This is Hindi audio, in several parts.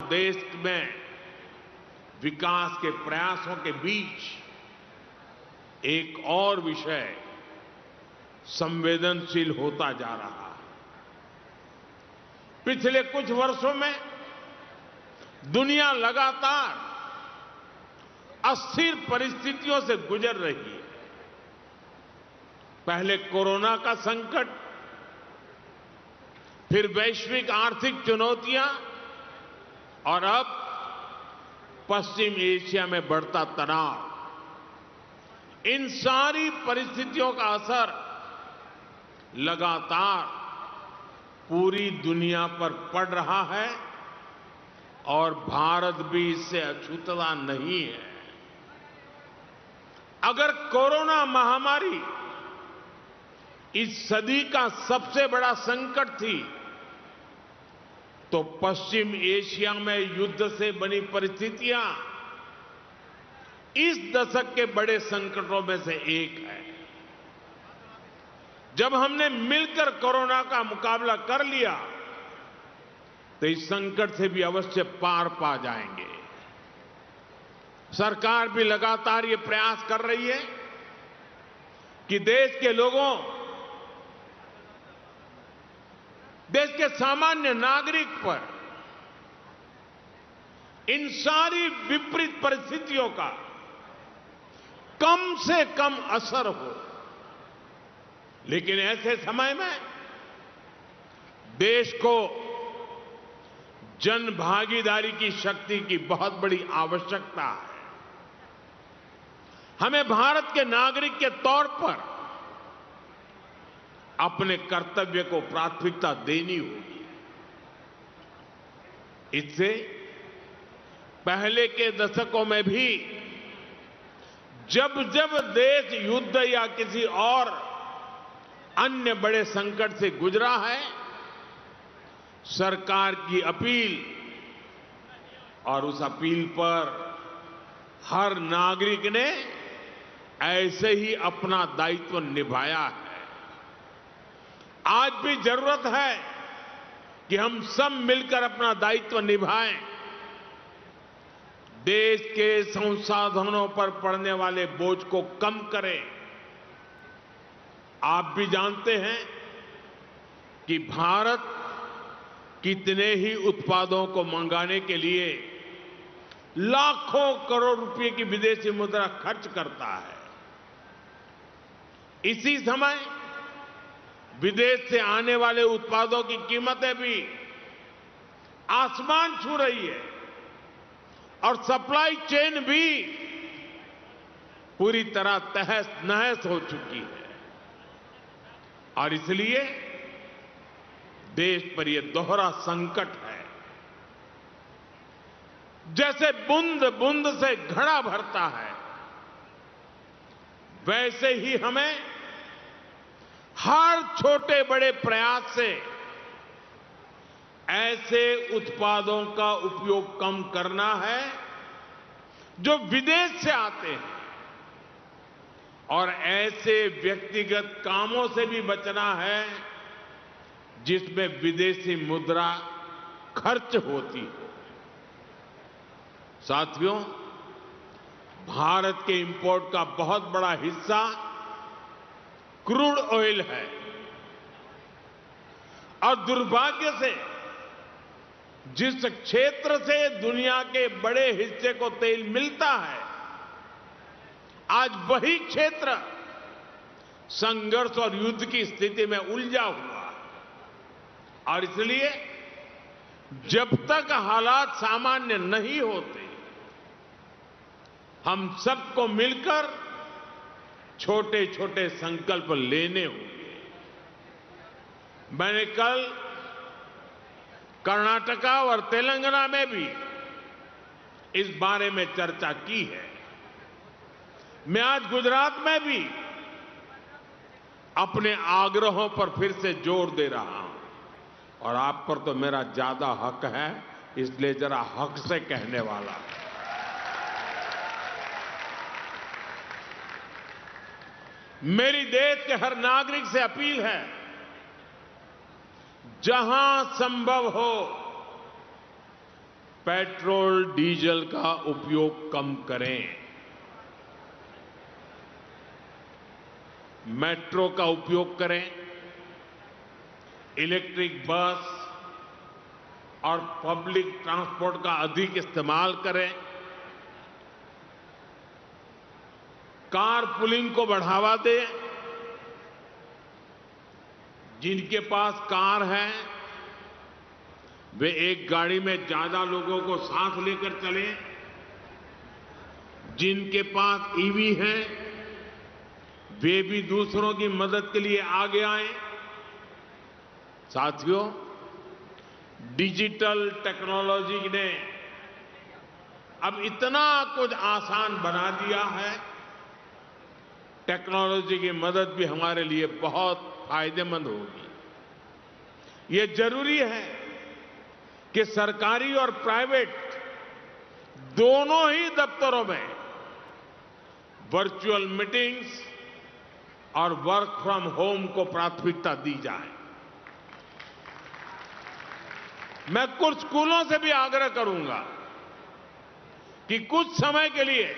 देश में विकास के प्रयासों के बीच एक और विषय संवेदनशील होता जा रहा है। पिछले कुछ वर्षों में दुनिया लगातार अस्थिर परिस्थितियों से गुजर रही है। पहले कोरोना का संकट, फिर वैश्विक आर्थिक चुनौतियां और अब पश्चिम एशिया में बढ़ता तनाव। इन सारी परिस्थितियों का असर लगातार पूरी दुनिया पर पड़ रहा है और भारत भी इससे अछूता नहीं है। अगर कोरोना महामारी इस सदी का सबसे बड़ा संकट थी, तो पश्चिम एशिया में युद्ध से बनी परिस्थितियां इस दशक के बड़े संकटों में से एक है। जब हमने मिलकर कोरोना का मुकाबला कर लिया, तो इस संकट से भी अवश्य पार पा जाएंगे। सरकार भी लगातार ये प्रयास कर रही है कि देश के लोगों, देश के सामान्य नागरिक पर इन सारी विपरीत परिस्थितियों का कम से कम असर हो। लेकिन ऐसे समय में देश को जन भागीदारी की शक्ति की बहुत बड़ी आवश्यकता है। हमें भारत के नागरिक के तौर पर अपने कर्तव्य को प्राथमिकता देनी होगी। इससे पहले के दशकों में भी जब जब देश युद्ध या किसी और अन्य बड़े संकट से गुजरा है, सरकार की अपील और उस अपील पर हर नागरिक ने ऐसे ही अपना दायित्व निभाया है। आज भी जरूरत है कि हम सब मिलकर अपना दायित्व निभाएं। देश के संसाधनों पर पड़ने वाले बोझ को कम करें। आप भी जानते हैं कि भारत कितने ही उत्पादों को मंगाने के लिए लाखों करोड़ रुपए की विदेशी मुद्रा खर्च करता है। इसी समय विदेश से आने वाले उत्पादों की कीमतें भी आसमान छू रही है और सप्लाई चेन भी पूरी तरह तहस नहस हो चुकी है। और इसलिए देश पर यह दोहरा संकट है। जैसे बूंद बूंद से घड़ा भरता है, वैसे ही हमें हर छोटे बड़े प्रयास से ऐसे उत्पादों का उपयोग कम करना है जो विदेश से आते हैं, और ऐसे व्यक्तिगत कामों से भी बचना है जिसमें विदेशी मुद्रा खर्च होती हो। साथियों, भारत के इंपोर्ट का बहुत बड़ा हिस्सा क्रूड ऑयल है और दुर्भाग्य से जिस क्षेत्र से दुनिया के बड़े हिस्से को तेल मिलता है, आज वही क्षेत्र संघर्ष और युद्ध की स्थिति में उलझा हुआ है। और इसलिए जब तक हालात सामान्य नहीं होते, हम सबको मिलकर छोटे छोटे संकल्प लेने होंगे। मैंने कल कर्नाटका और तेलंगाना में भी इस बारे में चर्चा की है। मैं आज गुजरात में भी अपने आग्रहों पर फिर से जोर दे रहा हूं, और आप पर तो मेरा ज्यादा हक है, इसलिए जरा हक से कहने वाला है। मेरी देश के हर नागरिक से अपील है, जहां संभव हो पेट्रोल डीजल का उपयोग कम करें, मेट्रो का उपयोग करें, इलेक्ट्रिक बस और पब्लिक ट्रांसपोर्ट का अधिक इस्तेमाल करें, कार पुलिंग को बढ़ावा दें। जिनके पास कार है वे एक गाड़ी में ज्यादा लोगों को साथ लेकर चलें। जिनके पास ईवी है वे भी दूसरों की मदद के लिए आगे आएं। साथियों, डिजिटल टेक्नोलॉजी ने अब इतना कुछ आसान बना दिया है। टेक्नोलॉजी की मदद भी हमारे लिए बहुत फायदेमंद होगी। ये जरूरी है कि सरकारी और प्राइवेट दोनों ही दफ्तरों में वर्चुअल मीटिंग्स और वर्क फ्रॉम होम को प्राथमिकता दी जाए। मैं कुछ स्कूलों से भी आग्रह करूंगा कि कुछ समय के लिए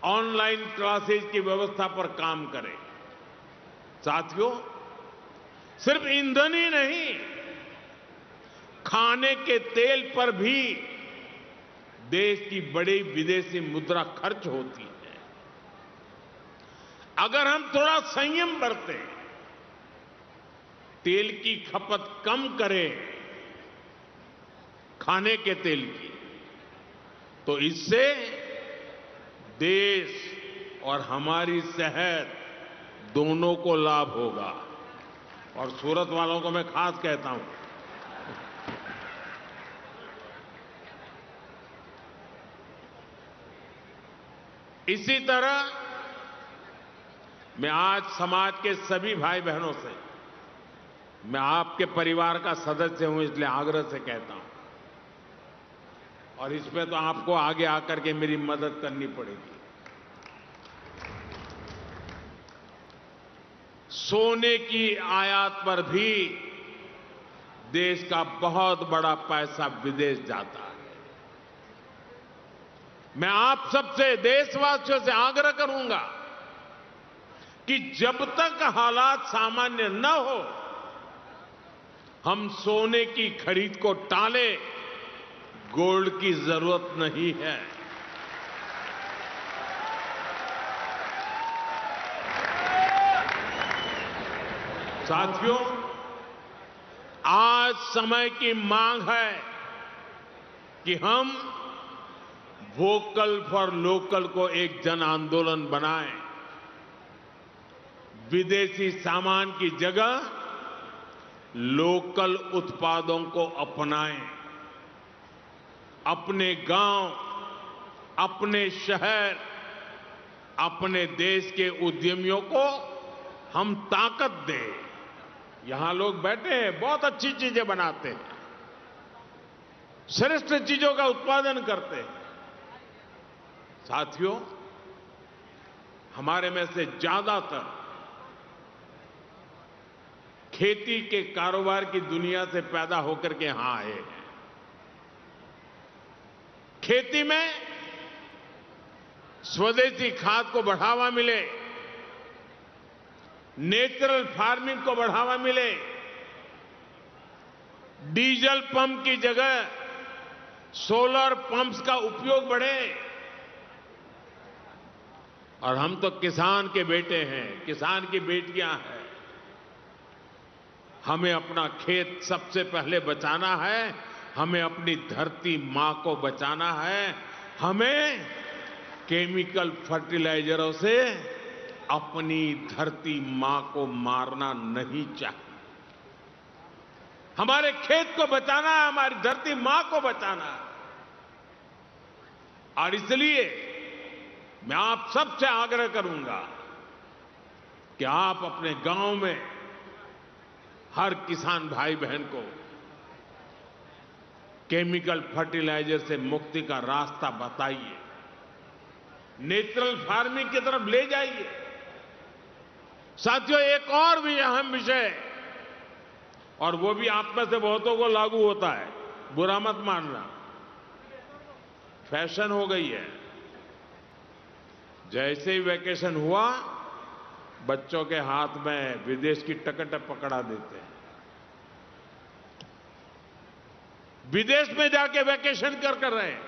ऑनलाइन क्लासेज की व्यवस्था पर काम करें। साथियों, सिर्फ ईंधन ही नहीं, खाने के तेल पर भी देश की बड़ी विदेशी मुद्रा खर्च होती है। अगर हम थोड़ा संयम बरतें, तेल की खपत कम करें, खाने के तेल की, तो इससे देश और हमारी सेहत दोनों को लाभ होगा। और सूरत वालों को मैं खास कहता हूं, इसी तरह मैं आज समाज के सभी भाई बहनों से, मैं आपके परिवार का सदस्य हूं इसलिए आग्रह से कहता हूं, और इसमें तो आपको आगे आकर के मेरी मदद करनी पड़ेगी। सोने की आयात पर भी देश का बहुत बड़ा पैसा विदेश जाता है। मैं आप सबसे, देशवासियों से आग्रह करूंगा कि जब तक हालात सामान्य न हो, हम सोने की खरीद को टालें। गोल्ड की जरूरत नहीं है। साथियों, आज समय की मांग है कि हम वोकल फॉर लोकल को एक जन आंदोलन बनाएं। विदेशी सामान की जगह लोकल उत्पादों को अपनाएं। अपने गांव, अपने शहर, अपने देश के उद्यमियों को हम ताकत दें। यहां लोग बैठे हैं, बहुत अच्छी चीजें बनाते हैं, श्रेष्ठ चीजों का उत्पादन करते हैं। साथियों, हमारे में से ज्यादातर खेती के कारोबार की दुनिया से पैदा होकर के यहां आए हैं। खेती में स्वदेशी खाद को बढ़ावा मिले, नेचुरल फार्मिंग को बढ़ावा मिले, डीजल पंप की जगह सोलर पंप्स का उपयोग बढ़े। और हम तो किसान के बेटे हैं, किसान की बेटियां हैं। हमें अपना खेत सबसे पहले बचाना है, हमें अपनी धरती मां को बचाना है। हमें केमिकल फर्टिलाइजरों से अपनी धरती मां को मारना नहीं चाहिए। हमारे खेत को बचाना है, हमारी धरती मां को बचाना है। और इसलिए मैं आप सबसे आग्रह करूंगा कि आप अपने गांव में हर किसान भाई बहन को केमिकल फर्टिलाइजर से मुक्ति का रास्ता बताइए, नेचुरल फार्मिंग की तरफ ले जाइए। साथियों, एक और भी अहम विषय, और वो भी आप में से बहुतों को लागू होता है, बुरा मत मानना। फैशन हो गई है। जैसे ही वैकेशन हुआ, बच्चों के हाथ में विदेश की टिकट पकड़ा देते हैं। विदेश में जाके वैकेशन कर रहे हैं।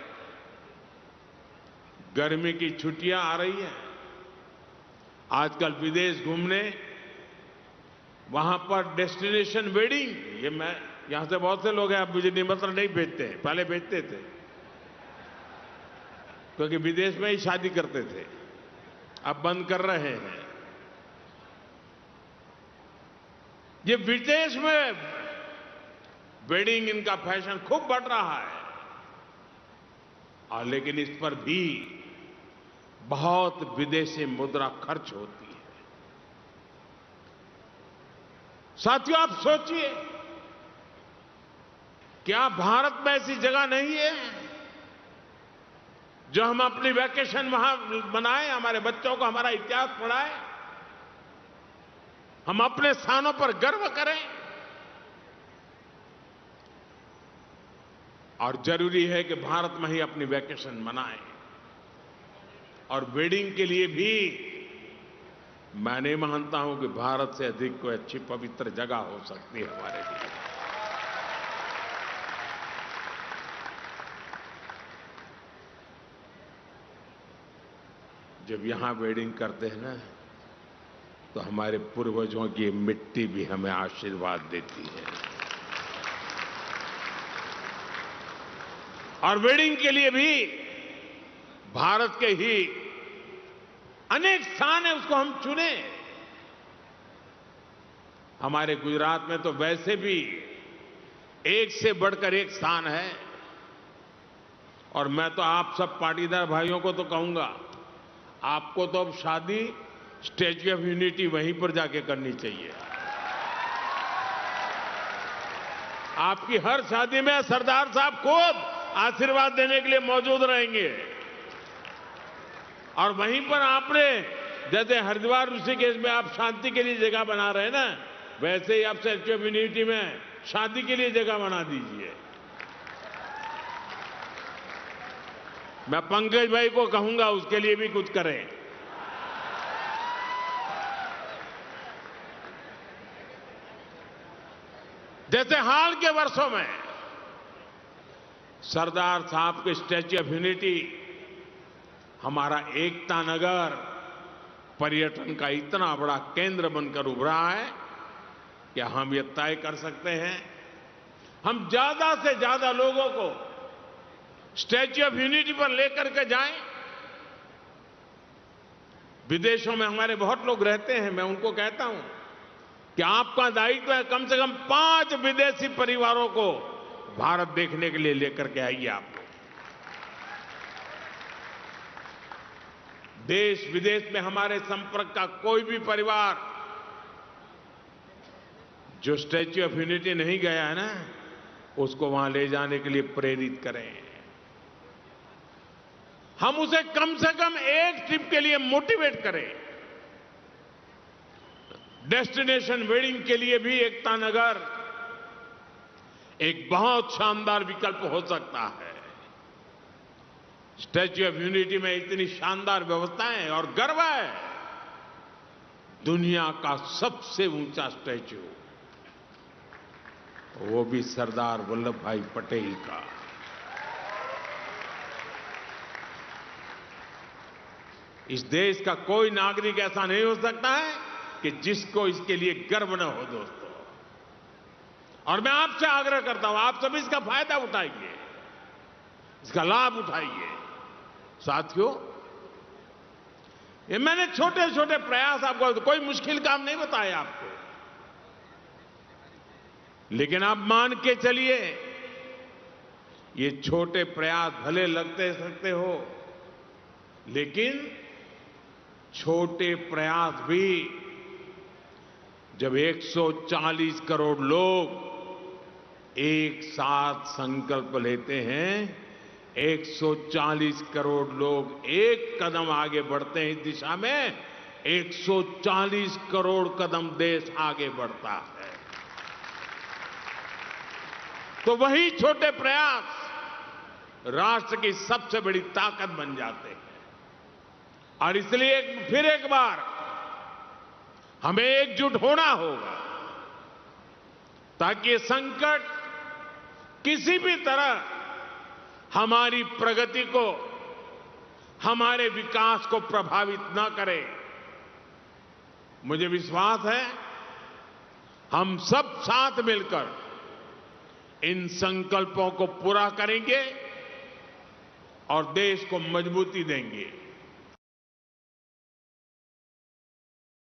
गर्मी की छुट्टियां आ रही हैं। आजकल विदेश घूमने, वहां पर डेस्टिनेशन वेडिंग, ये मैं यहां से बहुत से लोग हैं, अब मुझे निमंत्रण नहीं भेजते हैं, पहले भेजते थे क्योंकि विदेश में ही शादी करते थे, अब बंद कर रहे हैं। ये विदेश में वेडिंग, इनका फैशन खूब बढ़ रहा है। और लेकिन इस पर भी बहुत विदेशी मुद्रा खर्च होती है। साथियों, आप सोचिए, क्या भारत में ऐसी जगह नहीं है जो हम अपनी वैकेशन वहां मनाएं, हमारे बच्चों को हमारा इतिहास पढ़ाएं, हम अपने स्थानों पर गर्व करें। और जरूरी है कि भारत में ही अपनी वैकेशन मनाएं। और वेडिंग के लिए भी मैं नहीं मानता हूं कि भारत से अधिक कोई अच्छी पवित्र जगह हो सकती है हमारे लिए। जब यहां वेडिंग करते हैं ना, तो हमारे पूर्वजों की मिट्टी भी हमें आशीर्वाद देती है। और वेडिंग के लिए भी भारत के ही अनेक स्थान है, उसको हम चुने। हमारे गुजरात में तो वैसे भी एक से बढ़कर एक स्थान है। और मैं तो आप सब पाटीदार भाइयों को तो कहूंगा, आपको तो अब शादी स्टैच्यू ऑफ यूनिटी वहीं पर जाके करनी चाहिए। आपकी हर शादी में सरदार साहब खुद आशीर्वाद देने के लिए मौजूद रहेंगे। और वहीं पर आपने, जैसे हरिद्वार ऋषिकेश में आप शांति के लिए जगह बना रहे हैं ना, वैसे ही आप स्टैच्यू ऑफ यूनिटी में शादी के लिए जगह बना दीजिए। मैं पंकज भाई को कहूंगा उसके लिए भी कुछ करें। जैसे हाल के वर्षों में सरदार साहब के स्टैच्यू ऑफ यूनिटी, हमारा एकता नगर पर्यटन का इतना बड़ा केंद्र बनकर उभरा है कि हम ये तय कर सकते हैं, हम ज्यादा से ज्यादा लोगों को स्टैच्यू ऑफ यूनिटी पर लेकर के जाएं। विदेशों में हमारे बहुत लोग रहते हैं, मैं उनको कहता हूं कि आपका दायित्व है कम से कम 5 विदेशी परिवारों को भारत देखने के लिए लेकर के आइए। आप देश विदेश में हमारे संपर्क का कोई भी परिवार जो स्टैच्यू ऑफ यूनिटी नहीं गया है ना, उसको वहां ले जाने के लिए प्रेरित करें। हम उसे कम से कम एक ट्रिप के लिए मोटिवेट करें। डेस्टिनेशन वेडिंग के लिए भी एकता नगर एक बहुत शानदार विकल्प हो सकता है। स्टैच्यू ऑफ यूनिटी में इतनी शानदार व्यवस्थाएं और गर्व है, दुनिया का सबसे ऊंचा स्टैच्यू, वो भी सरदार वल्लभ भाई पटेल का। इस देश का कोई नागरिक ऐसा नहीं हो सकता है कि जिसको इसके लिए गर्व न हो दोस्तों। और मैं आपसे आग्रह करता हूं, आप सभी इसका फायदा उठाइए, इसका लाभ उठाइए। साथियों, ये मैंने छोटे छोटे प्रयास आपको, कोई मुश्किल काम नहीं बताया आपको, लेकिन आप मान के चलिए, ये छोटे प्रयास भले लगते सकते हो, लेकिन छोटे प्रयास भी जब 140 करोड़ लोग एक साथ संकल्प लेते हैं, 140 करोड़ लोग एक कदम आगे बढ़ते हैं इस दिशा में, 140 करोड़ कदम देश आगे बढ़ता है। तो वही छोटे प्रयास राष्ट्र की सबसे बड़ी ताकत बन जाते हैं। और इसलिए फिर एक बार हमें एकजुट होना होगा ताकि ये संकट किसी भी तरह हमारी प्रगति को, हमारे विकास को प्रभावित न करे। मुझे विश्वास है हम सब साथ मिलकर इन संकल्पों को पूरा करेंगे और देश को मजबूती देंगे।